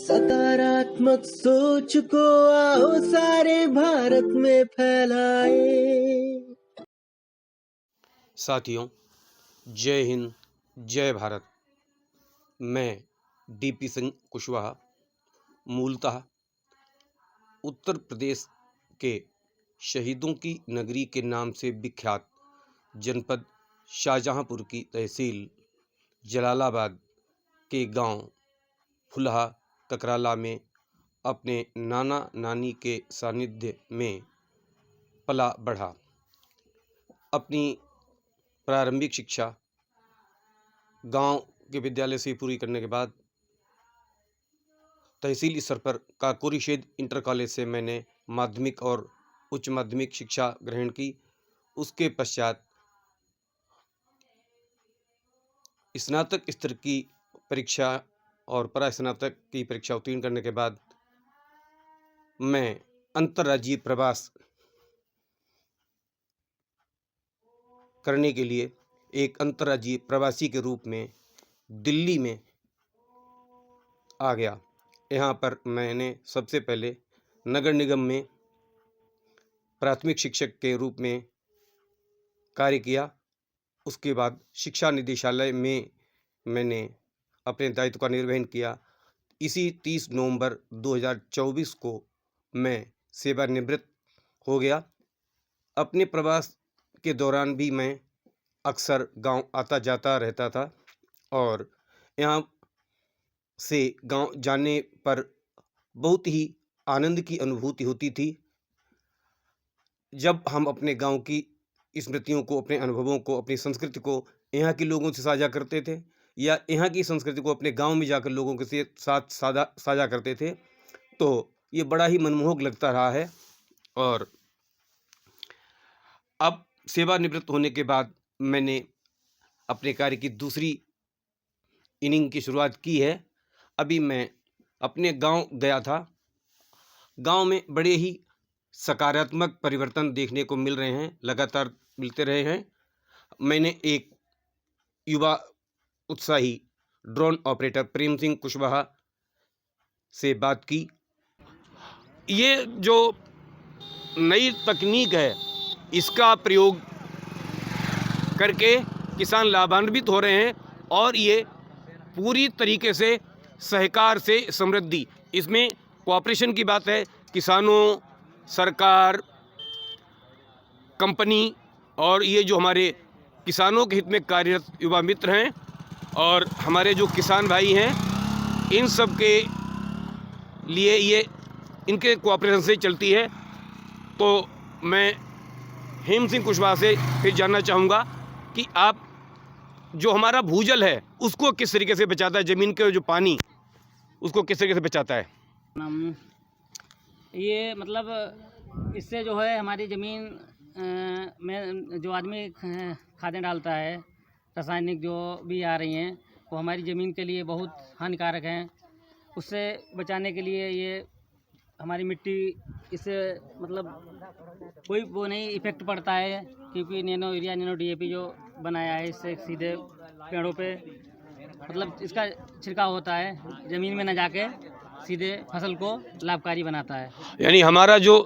सकारात्मक सोच को आओ सारे भारत में फैलाए। साथियों, जय हिंद, जय भारत। मैं डीपी सिंह कुशवाहा, मूलतः उत्तर प्रदेश के शहीदों की नगरी के नाम से विख्यात जनपद शाहजहांपुर की तहसील जलालाबाद के गांव फुलहा ककराला में अपने नाना नानी के सानिध्य में पला बढ़ा। अपनी प्रारंभिक शिक्षा गांव के विद्यालय से पूरी करने के बाद तहसील स्तर पर काकोरीशेद इंटर कॉलेज से मैंने माध्यमिक और उच्च माध्यमिक शिक्षा ग्रहण की। उसके पश्चात स्नातक स्तर की परीक्षा और परास्नातक की परीक्षा उत्तीर्ण करने के बाद मैं अंतर्राज्यीय प्रवास करने के लिए एक अंतर्राज्यीय प्रवासी के रूप में दिल्ली में आ गया। यहाँ पर मैंने सबसे पहले नगर निगम में प्राथमिक शिक्षक के रूप में कार्य किया। उसके बाद शिक्षा निदेशालय में मैंने अपने दायित्व का निर्वहन किया। इसी 30 नवंबर 2024 को मैं सेवानिवृत्त हो गया। अपने प्रवास के दौरान भी मैं अक्सर गांव आता जाता रहता था और यहाँ से गांव जाने पर बहुत ही आनंद की अनुभूति होती थी। जब हम अपने गांव की स्मृतियों को, अपने अनुभवों को, अपनी संस्कृति को यहाँ के लोगों से साझा करते थे या यहाँ की संस्कृति को अपने गांव में जाकर लोगों के साथ साझा करते थे, तो ये बड़ा ही मनमोहक लगता रहा है। और अब सेवानिवृत्त होने के बाद मैंने अपने कार्य की दूसरी इनिंग की शुरुआत की है। अभी मैं अपने गांव गया था। गांव में बड़े ही सकारात्मक परिवर्तन देखने को मिल रहे हैं, लगातार मिलते रहे हैं। मैंने एक युवा उत्साही ड्रोन ऑपरेटर प्रेम सिंह कुशवाहा से बात की। ये जो नई तकनीक है, इसका प्रयोग करके किसान लाभान्वित हो रहे हैं और ये पूरी तरीके से सहकार से समृद्धि, इसमें कोऑपरेशन की बात है। किसानों, सरकार, कंपनी और ये जो हमारे किसानों के हित में कार्यरत युवा मित्र हैं और हमारे जो किसान भाई हैं, इन सब के लिए ये इनके कोऑपरेशन से चलती है। तो मैं हेम सिंह कुशवाहा से फिर जानना चाहूँगा कि आप जो हमारा भूजल है उसको किस तरीके से बचाता है, ज़मीन के जो पानी उसको किस तरीके से बचाता है? ये मतलब इससे जो है हमारी ज़मीन में जो आदमी खादें डालता है, रासायनिक जो भी आ रही हैं, वो हमारी ज़मीन के लिए बहुत हानिकारक हैं। उससे बचाने के लिए ये हमारी मिट्टी, इससे मतलब कोई वो नहीं इफ़ेक्ट पड़ता है, क्योंकि नैनो यूरिया, नैनो डीएपी जो बनाया है, इससे सीधे पेड़ों पे मतलब इसका छिड़काव होता है, ज़मीन में न जाके सीधे फसल को लाभकारी बनाता है। यानी हमारा जो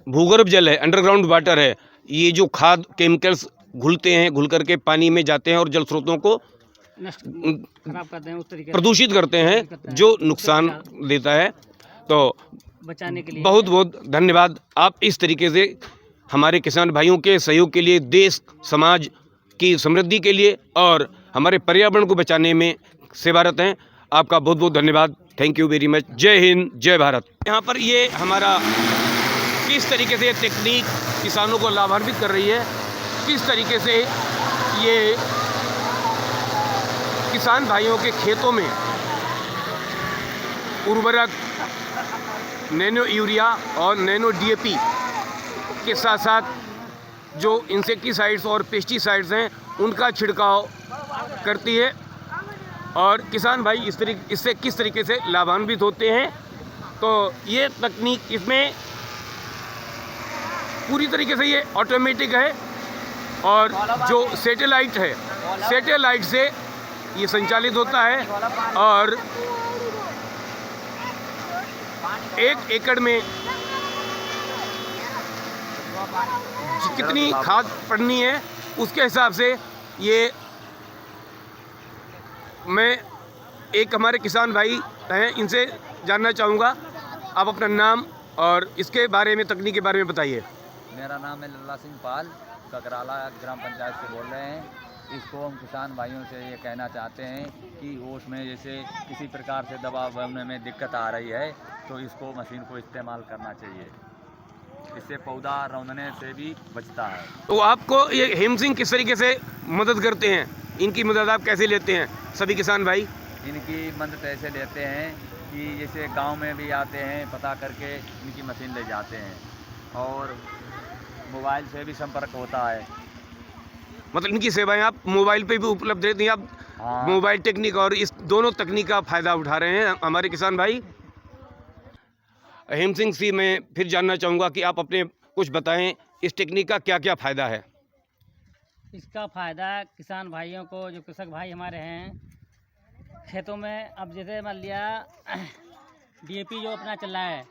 भूगर्भ जल है, अंडरग्राउंड वाटर है, ये जो खाद केमिकल्स घुलते हैं, घुल करके पानी में जाते हैं और जल स्रोतों को खराब करते हैं, उस तरीके प्रदूषित करते हैं, जो नुकसान देता है। तो बचाने के लिए बहुत बहुत धन्यवाद। आप इस तरीके से हमारे किसान भाइयों के सहयोग के लिए, देश समाज की समृद्धि के लिए और हमारे पर्यावरण को बचाने में सेवारत हैं। आपका बहुत बहुत धन्यवाद। Thank you very much. जय हिंद, जय भारत। यहाँ पर ये हमारा किस तरीके से तकनीक किसानों को लाभान्वित कर रही है, किस तरीके से ये किसान भाइयों के खेतों में उर्वरक, नैनो यूरिया और नैनो डीएपी के साथ साथ जो इंसेक्टिसाइड्स और पेस्टिसाइड्स हैं उनका छिड़काव करती है और किसान भाई इससे किस तरीके से लाभान्वित होते हैं। तो ये तकनीक इसमें पूरी तरीके से ये ऑटोमेटिक है और जो सैटेलाइट है, सैटेलाइट से ये संचालित होता है और 1 एकड़ में कितनी खाद पड़नी है, उसके हिसाब से ये मैं एक हमारे किसान भाई हैं, इनसे जानना चाहूँगा। आप अपना नाम और इसके बारे में, तकनीक के बारे में बताइए। मेरा नाम है लल्ला सिंह पाल, ककराला ग्राम पंचायत से बोल रहे हैं। इसको हम किसान भाइयों से ये कहना चाहते हैं कि उसमें जैसे किसी प्रकार से दवा बनने में दिक्कत आ रही है तो इसको मशीन को इस्तेमाल करना चाहिए। इससे पौधा रौंदने से भी बचता है। तो आपको ये हेम सिंह किस तरीके से मदद करते हैं, इनकी मदद आप कैसे लेते हैं सभी किसान भाई? इनकी मदद ऐसे लेते हैं कि जैसे गांव में भी आते हैं, पता करके इनकी मशीन ले जाते हैं और मोबाइल से भी संपर्क होता है। मतलब इनकी सेवाएं आप मोबाइल पे भी उपलब्ध रहती हैं। आप हाँ। मोबाइल टेक्निक और इस दोनों तकनीक का फ़ायदा उठा रहे हैं हमारे किसान भाई। हेम सिंह से मैं फिर जानना चाहूँगा कि आप अपने कुछ बताएं, इस टेक्निक का क्या क्या फ़ायदा है? इसका फ़ायदा किसान भाइयों को, जो कृषक भाई हमारे हैं खेतों में, अब जैसे मान लिया डीएपी जो अपना चल रहा है,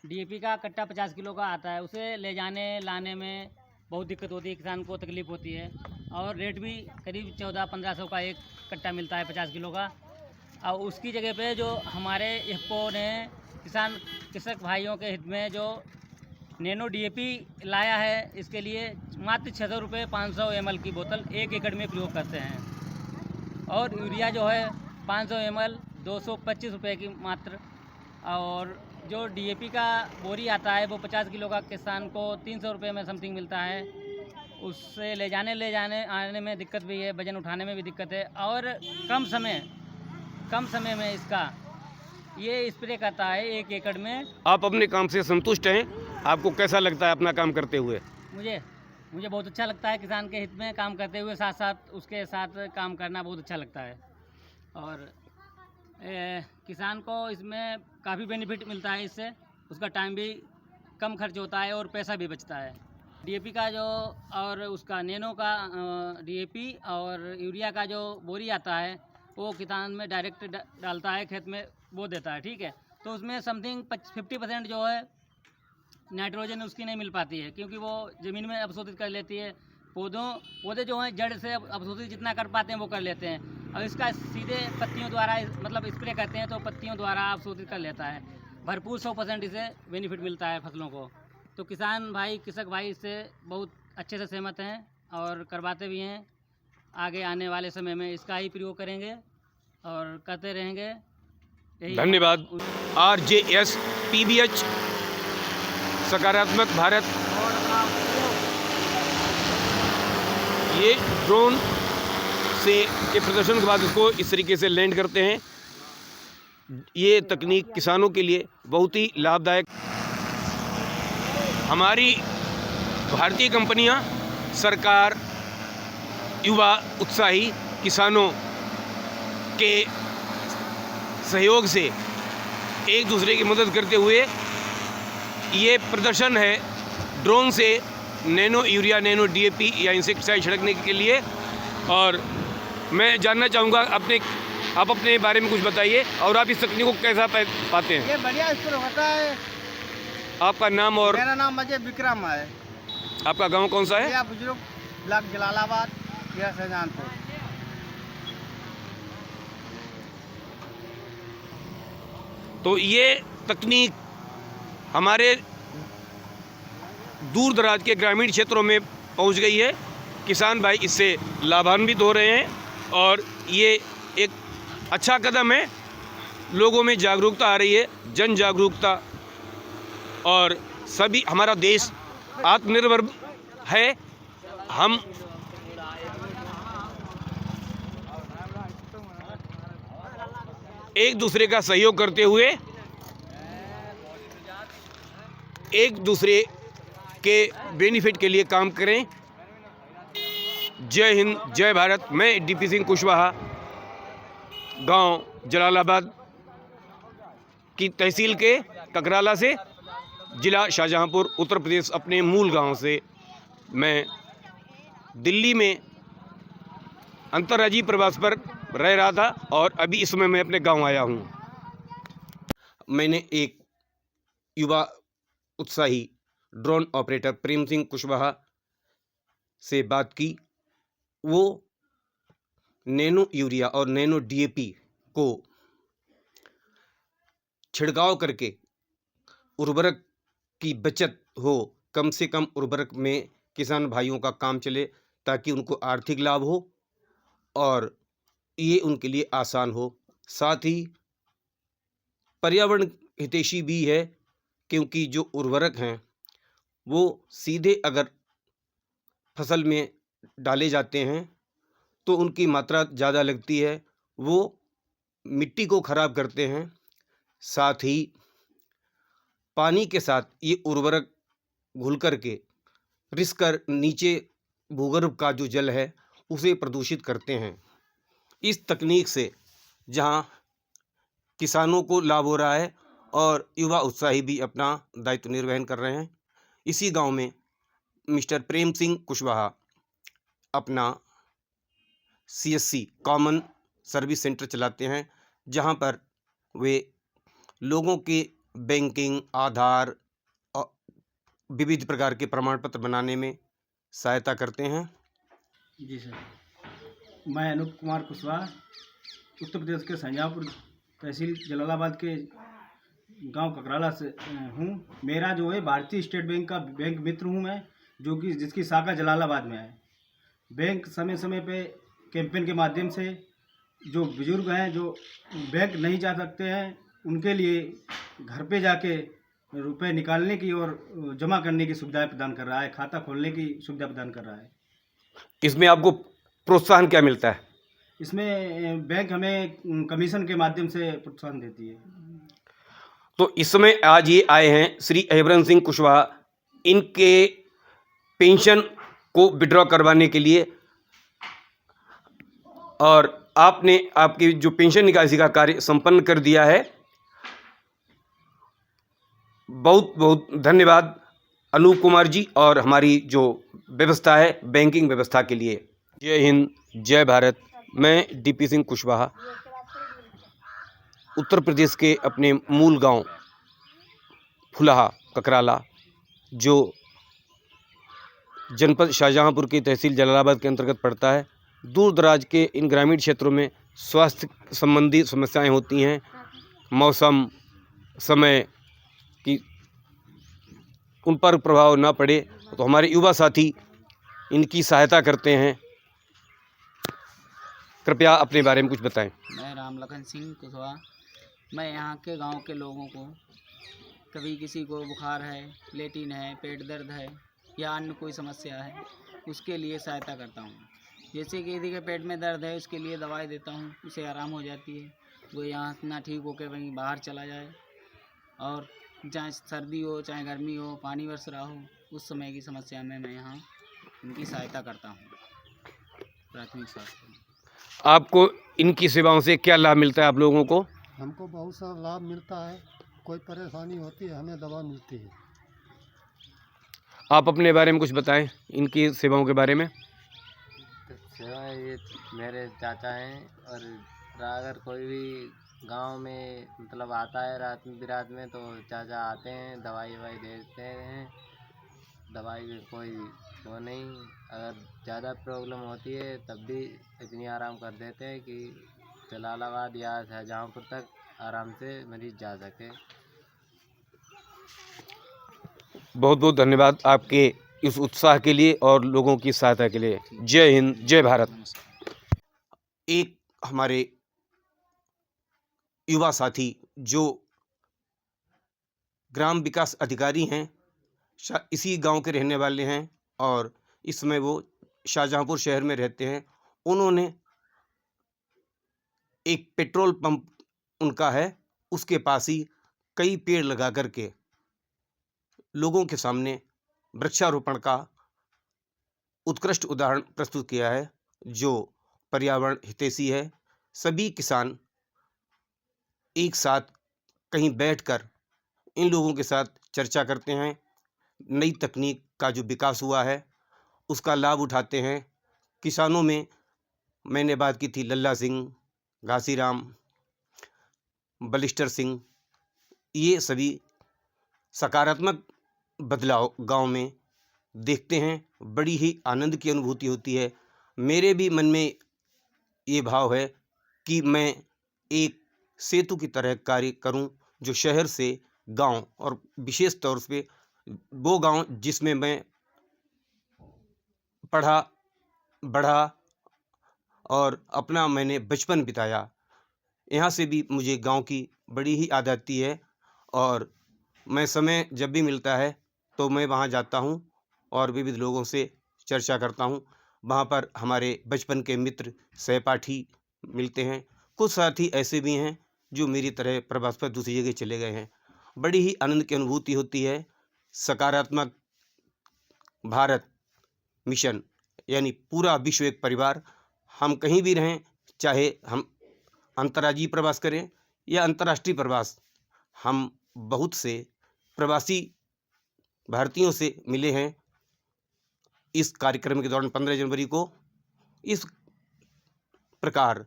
डीएपी का कट्टा 50 किलो का आता है, उसे ले जाने लाने में बहुत दिक्कत होती है, किसान को तकलीफ़ होती है और रेट भी करीब 1400-1500 का एक कट्टा मिलता है 50 किलो का। और उसकी जगह पे जो हमारे इफ्को ने कृषक भाइयों के हित में जो नैनो डीएपी लाया है, इसके लिए मात्र 600 रुपये 500 ml की बोतल 1 एकड़ में प्रयोग करते हैं। और यूरिया जो है 500 ml 225 रुपये की मात्र। और जो डीएपी का बोरी आता है वो 50 किलो का किसान को 300 रुपये में समथिंग मिलता है। उससे ले जाने आने में दिक्कत भी है, वजन उठाने में भी दिक्कत है और कम समय में इसका ये स्प्रे करता है 1 एकड़ में। आप अपने काम से संतुष्ट हैं? आपको कैसा लगता है अपना काम करते हुए? मुझे बहुत अच्छा लगता है, किसान के हित में काम करते हुए साथ साथ उसके साथ काम करना बहुत अच्छा लगता है। और किसान को इसमें काफ़ी बेनिफिट मिलता है, इससे उसका टाइम भी कम खर्च होता है और पैसा भी बचता है। डीएपी का जो और उसका नैनो का डीएपी और यूरिया का जो बोरी आता है वो किसान में डायरेक्ट डालता है, खेत में बो देता है, ठीक है। तो उसमें समथिंग 50% जो है नाइट्रोजन उसकी नहीं मिल पाती है, क्योंकि वो ज़मीन में अवशोषित कर लेती है। पौधे जो हैं जड़ से अवशोषित जितना कर पाते हैं वो कर लेते हैं, और इसका सीधे पत्तियों द्वारा मतलब स्प्रे करते हैं तो पत्तियों द्वारा अवशोषित कर लेता है। भरपूर 100% इसे बेनिफिट मिलता है फसलों को। तो किसान भाई, कृषक भाई इससे बहुत अच्छे से सहमत हैं और करवाते भी हैं। आगे आने वाले समय में इसका ही प्रयोग करेंगे और करते रहेंगे। धन्यवाद। RJS PBH सकारात्मक भारत, ये ड्रोन से के प्रदर्शन के बाद उसको इस तरीके से लैंड करते हैं। ये तकनीक किसानों के लिए बहुत ही लाभदायक। हमारी भारतीय कंपनियां, सरकार, युवा उत्साही किसानों के सहयोग से एक दूसरे की मदद करते हुए ये प्रदर्शन है ड्रोन से नैनो यूरिया, नैनो डीएपी या इंसेक्टिसाइड छिड़कने के लिए। और मैं जानना चाहूँगा आप अपने बारे में कुछ बताइए और आप इस तकनीक को कैसा पाते हैं? ये बढ़िया स्प्रे होता है। आपका नाम? और मेरा नाम अजय विक्रम है। आपका गांव कौन सा है? ये बुजुर्ग ब्लॉक जलालाबाद, यह शाहजहानपुर। तो ये तकनीक हमारे दूर दराज के ग्रामीण क्षेत्रों में पहुंच गई है। किसान भाई इससे लाभान्वित हो रहे हैं और ये एक अच्छा कदम है। लोगों में जागरूकता आ रही है, जन जागरूकता, और सभी हमारा देश आत्मनिर्भर है। हम एक दूसरे का सहयोग करते हुए एक दूसरे के बेनिफिट के लिए काम करें। जय हिंद, जय भारत। मैं डीपी सिंह कुशवाहा, गांव जलालाबाद की तहसील के ककराला से, जिला शाहजहांपुर, उत्तर प्रदेश, अपने मूल गांव से मैं दिल्ली में अंतर्राज्यीय प्रवास पर रह रहा था और अभी इस समय मैं अपने गांव आया हूं। मैंने एक युवा उत्साही ड्रोन ऑपरेटर प्रेम सिंह कुशवाहा से बात की। वो नैनो यूरिया और नैनो डीएपी को छिड़काव करके उर्वरक की बचत हो, कम से कम उर्वरक में किसान भाइयों का काम चले ताकि उनको आर्थिक लाभ हो और ये उनके लिए आसान हो। साथ ही पर्यावरण हितैषी भी है, क्योंकि जो उर्वरक हैं वो सीधे अगर फसल में डाले जाते हैं तो उनकी मात्रा ज़्यादा लगती है, वो मिट्टी को खराब करते हैं। साथ ही पानी के साथ ये उर्वरक घुल कर के रिस कर नीचे भूगर्भ का जो जल है उसे प्रदूषित करते हैं। इस तकनीक से जहां किसानों को लाभ हो रहा है और युवा उत्साही भी अपना दायित्व निर्वहन कर रहे हैं। इसी गांव में मिस्टर प्रेम सिंह कुशवाहा अपना CSC कॉमन सर्विस सेंटर चलाते हैं, जहां पर वे लोगों के बैंकिंग, आधार और विविध प्रकार के प्रमाण पत्र बनाने में सहायता करते हैं। जी सर, मैं अनूप कुमार कुशवाहा उत्तर प्रदेश के शाहजहाँपुर तहसील जलालाबाद के गांव ककराला से हूं। मेरा जो है भारतीय स्टेट बैंक का बैंक मित्र हूं मैं, जो कि जिसकी शाखा जलालाबाद में है। बैंक समय समय पे कैंपेन के माध्यम से जो बुजुर्ग हैं जो बैंक नहीं जा सकते हैं उनके लिए घर पे जाके रुपए निकालने की और जमा करने की सुविधाएं प्रदान कर रहा है, खाता खोलने की सुविधा प्रदान कर रहा है। इसमें आपको प्रोत्साहन क्या मिलता है? इसमें बैंक हमें कमीशन के माध्यम से प्रोत्साहन देती है। तो इस समय आज ये आए हैं श्री अहिबरन सिंह कुशवाहा, इनके पेंशन को विड्रॉ करवाने के लिए, और आपने आपकी जो पेंशन निकासी का कार्य संपन्न कर दिया है। बहुत बहुत धन्यवाद अनूप कुमार जी और हमारी जो व्यवस्था है बैंकिंग व्यवस्था के लिए। जय हिंद, जय भारत। मैं DP सिंह कुशवाहा उत्तर प्रदेश के अपने मूल गांव फुलाहा ककराला, जो जनपद शाहजहाँपुर की तहसील जलालाबाद के अंतर्गत पड़ता है, दूर दराज के इन ग्रामीण क्षेत्रों में स्वास्थ्य संबंधी समस्याएं होती हैं। मौसम, समय की उन पर प्रभाव ना पड़े तो हमारे युवा साथी इनकी सहायता करते हैं। कृपया अपने बारे में कुछ बताएं। मैं राम लखन सिंह कुशवाहा। मैं यहाँ के गांव के लोगों को, कभी किसी को बुखार है, लेटिन है, पेट दर्द है या अन्य कोई समस्या है, उसके लिए सहायता करता हूँ। जैसे कि यदि के पेट में दर्द है उसके लिए दवाई देता हूँ, उसे आराम हो जाती है, वो यहाँ ना ठीक होकर वहीं बाहर चला जाए। और चाहे सर्दी हो चाहे गर्मी हो, पानी बरस रहा हो, उस समय की समस्या में मैं यहाँ उनकी सहायता करता हूँ। प्राथमिक स्वास्थ्य आपको इनकी सेवाओं से क्या लाभ मिलता है आप लोगों को? हमको बहुत सारा लाभ मिलता है। कोई परेशानी होती है हमें दवा मिलती है। आप अपने बारे में कुछ बताएं इनकी सेवाओं के बारे में। सेवा ये मेरे चाचा हैं, और अगर कोई भी गांव में मतलब आता है रात बिरात में तो चाचा आते हैं, दवाई ववाई देते हैं। दवाई में कोई वो नहीं, अगर ज़्यादा प्रॉब्लम होती है तब भी इतनी आराम कर देते हैं कि जलालाबाद या शाहजहाँपुर तक आराम से मरीज जा सके। बहुत बहुत धन्यवाद आपके इस उत्साह के लिए और लोगों की सहायता के लिए। जय हिंद, जय भारत। एक हमारे युवा साथी जो ग्राम विकास अधिकारी हैं, इसी गांव के रहने वाले हैं और इस समय वो शाहजहाँपुर शहर में रहते हैं। उन्होंने एक पेट्रोल पंप उनका है, उसके पास ही कई पेड़ लगा करके लोगों के सामने वृक्षारोपण का उत्कृष्ट उदाहरण प्रस्तुत किया है, जो पर्यावरण हितैषी है। सभी किसान एक साथ कहीं बैठकर इन लोगों के साथ चर्चा करते हैं, नई तकनीक का जो विकास हुआ है उसका लाभ उठाते हैं। किसानों में मैंने बात की थी लल्ला सिंह, घासीराम, बलिस्टर सिंह, ये सभी सकारात्मक बदलाव गांव में देखते हैं, बड़ी ही आनंद की अनुभूति होती है। मेरे भी मन में ये भाव है कि मैं एक सेतु की तरह कार्य करूं, जो शहर से गांव और विशेष तौर पे वो गांव जिसमें मैं पढ़ा बढ़ा और अपना मैंने बचपन बिताया, यहाँ से भी मुझे गांव की बड़ी ही याद आती है। और मैं समय जब भी मिलता है तो मैं वहाँ जाता हूँ और विविध लोगों से चर्चा करता हूँ। वहाँ पर हमारे बचपन के मित्र सहपाठी मिलते हैं। कुछ साथी ऐसे भी हैं जो मेरी तरह प्रवास पर दूसरी जगह चले गए हैं। बड़ी ही आनंद की अनुभूति होती है। सकारात्मक भारत मिशन यानी पूरा विश्व एक परिवार। हम कहीं भी रहें, चाहे हम अंतर्राज्यीय प्रवास करें या अंतर्राष्ट्रीय प्रवास, हम बहुत से प्रवासी भारतीयों से मिले हैं इस कार्यक्रम के दौरान 15 जनवरी को। इस प्रकार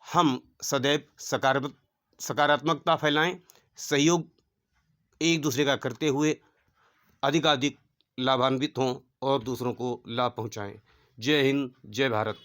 हम सदैव सकारात्मकता फैलाएं, सहयोग एक दूसरे का करते हुए अधिकाधिक लाभान्वित हों और दूसरों को लाभ पहुंचाएं। जय हिंद, जय भारत।